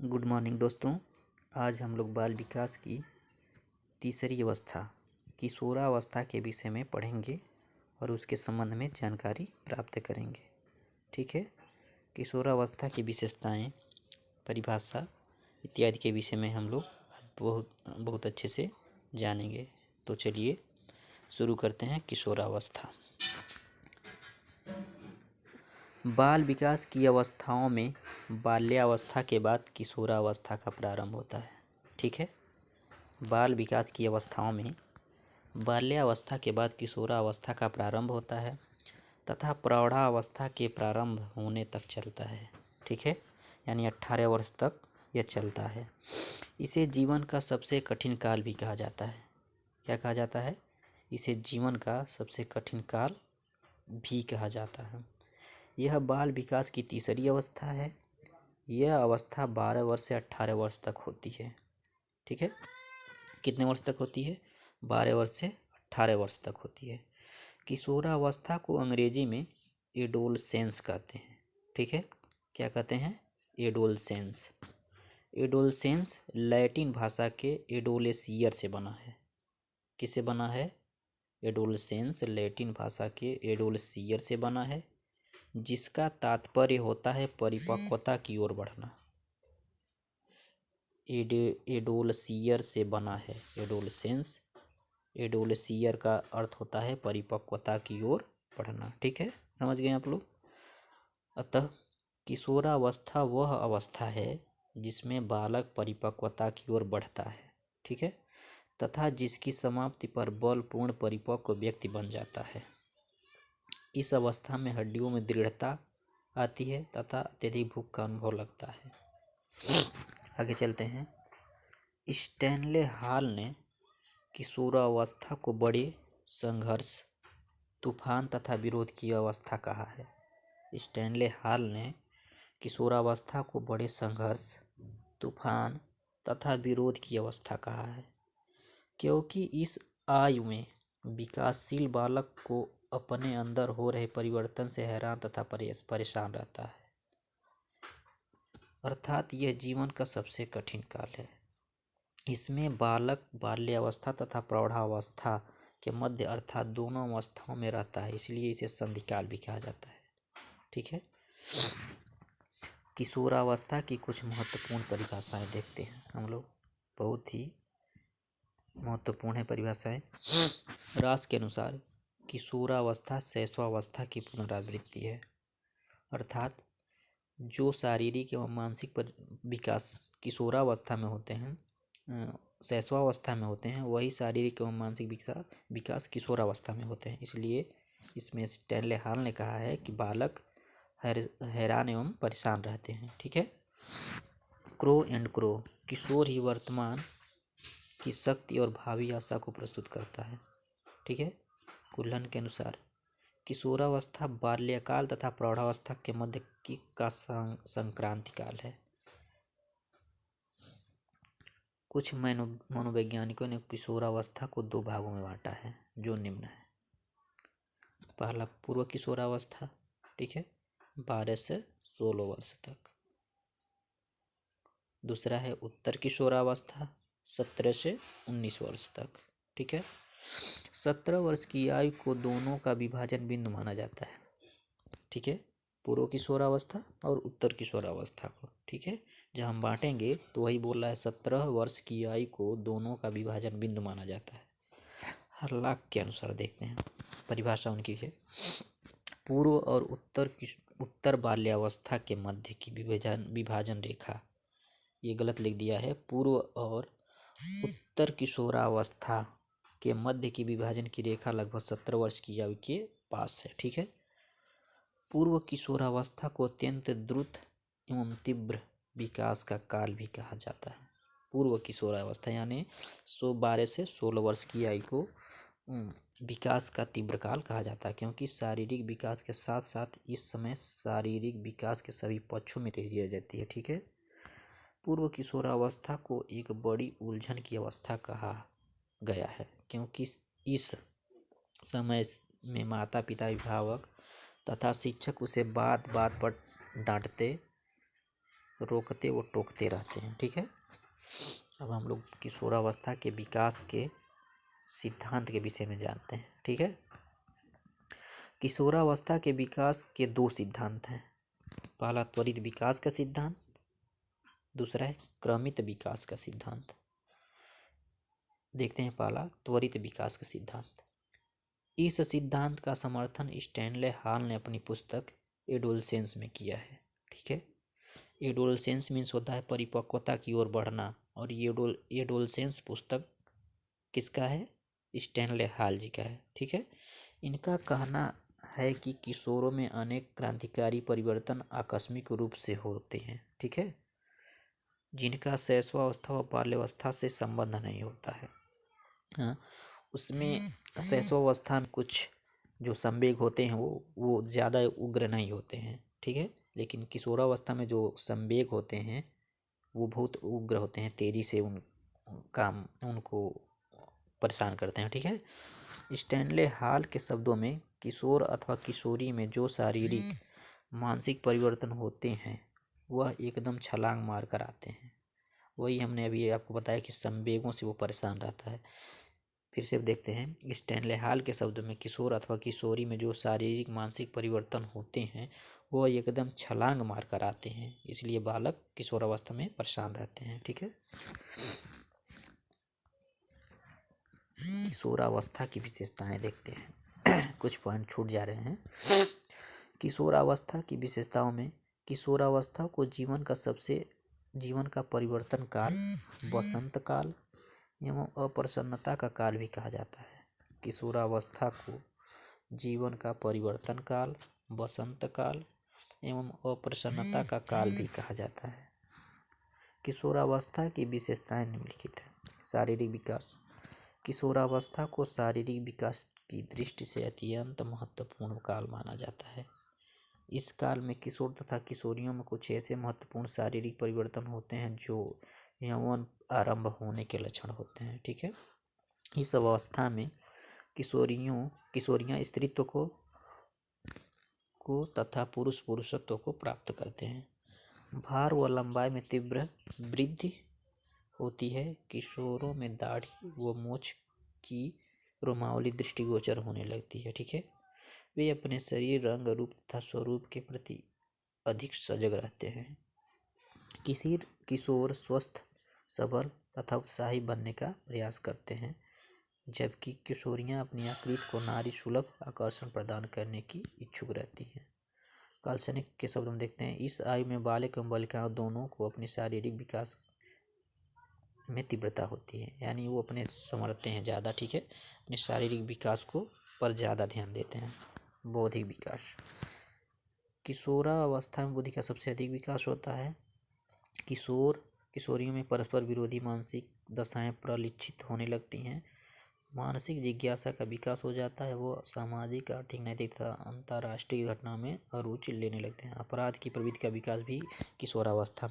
Good morning दोस्तों। आज हम लोग बाल विकास की तीसरी अवस्था किशोरावस्था के विषय में पढ़ेंगे और उसके संबंध में जानकारी प्राप्त करेंगे। ठीक है, किशोरावस्था की विशेषताएं, परिभाषा इत्यादि के विषय में हम लोग बहुत अच्छे से जानेंगे। तो चलिए शुरू करते हैं। किशोरावस्था बाल विकास की अवस्थाओं में बाल्यावस्था के बाद किशोरावस्था का प्रारंभ होता है। ठीक है, बाल विकास की अवस्थाओं में बाल्यावस्था के बाद किशोरावस्था का प्रारंभ होता है तथा प्रौढ़ावस्था के प्रारंभ होने तक चलता है। ठीक है, यानी 18 वर्ष तक यह चलता है। इसे जीवन का सबसे कठिन काल भी कहा जाता है। क्या कहा जाता है? इसे जीवन का सबसे कठिन काल भी कहा जाता है। यह बाल विकास की तीसरी अवस्था है। यह अवस्था 12 वर्ष से 18 वर्ष तक होती है। ठीक है, कितने वर्ष तक होती है? 12 वर्ष से 18 वर्ष तक होती है। किशोरावस्था को अंग्रेजी में एडोलसेंस कहते हैं। ठीक है, क्या कहते हैं? एडोलसेंस। एडोलसेंस लैटिन भाषा के एडोलेसियर से बना है। किससे बना है? एडोलसेंस लैटिन भाषा के एडोलेसियर से बना है, जिसका तात्पर्य होता है परिपक्वता की ओर बढ़ना। एडोलसियर से बना है एडोलसेंस। एडोलसियर का अर्थ होता है परिपक्वता की ओर बढ़ना। ठीक है, समझ गए आप लोग। अतः किशोरावस्था वह अवस्था है जिसमें बालक परिपक्वता की ओर बढ़ता है। ठीक है, तथा जिसकी समाप्ति पर बलपूर्ण परिपक्व व्यक्ति बन जाता है। इस अवस्था में हड्डियों में दृढ़ता आती है तथा अत्यधिक भूख का अनुभव लगता है। आगे चलते हैं। स्टैनले हॉल ने किशोरावस्था को बड़े संघर्ष, तूफान तथा विरोध की अवस्था कहा है। स्टैनले हॉल ने किशोरावस्था को बड़े संघर्ष, तूफान तथा विरोध की अवस्था कहा है, क्योंकि इस आयु में विकासशील बालक को अपने अंदर हो रहे परिवर्तन से हैरान तथा परेशान रहता है। अर्थात यह जीवन का सबसे कठिन काल है। इसमें बालक बाल्यावस्था तथा प्रौढ़ावस्था के मध्य अर्थात दोनों अवस्थाओं में रहता है, इसलिए इसे संधिकाल भी कहा जाता है। ठीक है, किशोरावस्था की कुछ महत्वपूर्ण परिभाषाएं देखते हैं हम लोग। बहुत ही महत्वपूर्ण है परिभाषाएं। रास के अनुसार किशोरावस्था शैशवावस्था की पुनरावृत्ति है। अर्थात जो शारीरिक एवं मानसिक विकास किशोरावस्था में होते हैं, शैशवावस्था में होते हैं, वही शारीरिक एवं मानसिक विकास किशोरावस्था में होते हैं। इसलिए इसमें स्टैनले हॉल ने कहा है कि बालक हैरान एवं परेशान रहते हैं। ठीक है, क्रो एंड क्रो, किशोर ही वर्तमान की शक्ति और भावी आशा को प्रस्तुत करता है। ठीक है, कुल्हन के अनुसार किशोरावस्था बाल्यकाल तथा प्रौढ़ावस्था के मध्य का संक्रांति काल है। कुछ मनोवैज्ञानिकों ने किशोरावस्था को दो भागों में बांटा है, जो निम्न है। पहला पूर्व किशोरावस्था, ठीक है, 12 से 16 वर्ष तक। दूसरा है उत्तर किशोरावस्था, 17 से 19 वर्ष तक। ठीक है, 17 वर्ष की आयु को दोनों का विभाजन बिंदु माना जाता है। ठीक है, पूर्व किशोरावस्था और उत्तर किशोरावस्था को। ठीक है, जब हम बांटेंगे तो वही बोल रहा है 17 वर्ष की आयु को दोनों का विभाजन बिंदु माना जाता है। हर्लॉक के अनुसार देखते हैं परिभाषा उनकी है। पूर्व और उत्तर बाल्यावस्था के मध्य की विभाजन रेखा, ये गलत लिख दिया है। पूर्व और उत्तर किशोरावस्था के मध्य की विभाजन की रेखा लगभग 17 वर्ष की आयु के पास है। ठीक है, पूर्व किशोरावस्था को अत्यंत द्रुत एवं तीव्र विकास का काल भी कहा जाता है। पूर्व किशोरावस्था यानी 12 से 16 वर्ष की आयु को विकास का तीव्र काल कहा जाता है, क्योंकि शारीरिक विकास के साथ साथ इस समय शारीरिक विकास के सभी पक्षों में तेजी आ जाती है। ठीक है, पूर्व किशोरावस्था को एक बड़ी उलझन की अवस्था कहा गया है, क्योंकि इस समय में माता पिता, अभिभावक तथा शिक्षक उसे बात बात पर डांटते रोकते व टोकते रहते हैं। ठीक है, अब हम लोग किशोरावस्था के विकास के सिद्धांत के विषय में जानते हैं। ठीक है, किशोरावस्था के विकास के दो सिद्धांत हैं। पहला त्वरित विकास का सिद्धांत, दूसरा है क्रमित विकास का सिद्धांत। देखते हैं पहला त्वरित विकास का सिद्धांत। इस सिद्धांत का समर्थन स्टैनले हॉल ने अपनी पुस्तक एडोलसेंस में किया है। ठीक है, एडोलसेंस मीन्स होता है परिपक्वता की ओर बढ़ना, और ये एडोलसेंस पुस्तक किसका है? स्टैनले हॉल जी का है। ठीक है, इनका कहना है कि किशोरों में अनेक क्रांतिकारी परिवर्तन आकस्मिक रूप से होते हैं। ठीक है, जिनका शैशवावस्था व बाल्यावस्था से संबंध नहीं होता है। हाँ, उसमें शैशवावस्था में कुछ जो संवेग होते हैं वो ज़्यादा उग्र नहीं होते हैं। ठीक है, लेकिन किशोरावस्था में जो संवेग होते हैं वो बहुत उग्र होते हैं, तेज़ी से उनको परेशान करते हैं। ठीक है, स्टैनले हॉल के शब्दों में किशोर अथवा किशोरी में जो शारीरिक मानसिक परिवर्तन होते हैं वह एकदम छलांग मार कर आते हैं। वही हमने अभी आपको बताया कि संवेगों से वो परेशान रहता है। फिर से देखते हैं, स्टैनले हॉल के शब्दों में किशोर अथवा किशोरी में जो शारीरिक मानसिक परिवर्तन होते हैं वह एकदम छलांग मार कर आते हैं, इसलिए बालक किशोरावस्था में परेशान रहते हैं। ठीक है, किशोरावस्था की विशेषताएं देखते हैं। कुछ पॉइंट छूट जा रहे हैं। किशोरावस्था की विशेषताओं में किशोरावस्था को जीवन का परिवर्तन काल, वसंत काल एवं अप्रसन्नता का काल भी कहा जाता है। किशोरावस्था को जीवन का परिवर्तन काल, वसंत काल एवं अप्रसन्नता का काल भी कहा जाता है। किशोरावस्था की विशेषताएं निम्नलिखित हैं। शारीरिक विकास, किशोरावस्था को शारीरिक विकास की दृष्टि से अत्यंत महत्वपूर्ण काल माना जाता है। इस काल में किशोर तथा किशोरियों में कुछ ऐसे महत्वपूर्ण शारीरिक परिवर्तन होते हैं जो यौवन आरंभ होने के लक्षण होते हैं। ठीक है, इस अवस्था में किशोरियां स्त्रीत्व को तथा पुरुषत्व को प्राप्त करते हैं। भार व लंबाई में तीव्र वृद्धि होती है। किशोरों में दाढ़ी व मूछ की रोमावली दृष्टिगोचर होने लगती है। ठीक है, वे अपने शरीर, रंग, रूप तथा स्वरूप के प्रति अधिक सजग रहते हैं। किशोर स्वस्थ, सबल तथा उत्साही बनने का प्रयास करते हैं, जबकि किशोरियां अपनी आकृति को नारी सुलभ आकर्षण प्रदान करने की इच्छुक रहती हैं। काल्पनिक के शब्द में देखते हैं, इस आयु में बालक एवं बालिकाओं दोनों को अपने शारीरिक विकास में तीव्रता होती है, यानी वो अपने समझते हैं ज़्यादा। ठीक है, अपने शारीरिक विकास को पर ज़्यादा ध्यान देते हैं। बौद्धिक विकास, किशोरावस्था में बुद्धि का सबसे अधिक विकास होता है। किशोरियों में परस्पर विरोधी मानसिक दशाएं प्रलिखित होने लगती हैं। मानसिक जिज्ञासा का विकास हो जाता है। वो सामाजिक, आर्थिक, नैतिक तथा अंतर्राष्ट्रीय घटना में रुचि लेने लगते हैं। अपराध की प्रवृत्ति का विकास भी किशोरावस्था